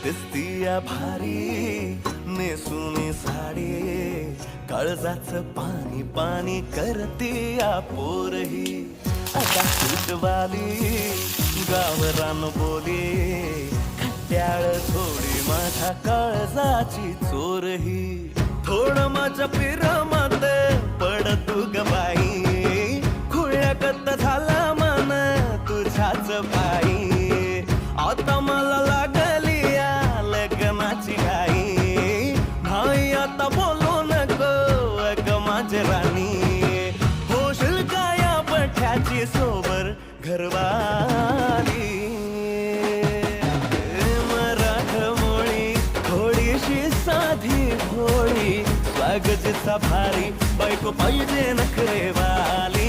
दिसतीया भारी नेसून साडी, काळजाचं पाणी पाणी करतीया पोरही. आता सुटवाली गावरान बोली, खट्याळ थोडी माझ्या काळजाची चोरही. थोडं माझ्या पिरामात पड तू ग बाई, खुळ्यागत झाला मन तुझ्याच पायी. आता मला लागली या लग्नाची घाई, नाही आता बोलू नको अग माझी राणी. होशील का या बठ्याची सोबर घरवाली. मराठमोळी थोडीशी साधी भोळी, स्वागतीचा भारी बायको पाहिजे नखरेवाली.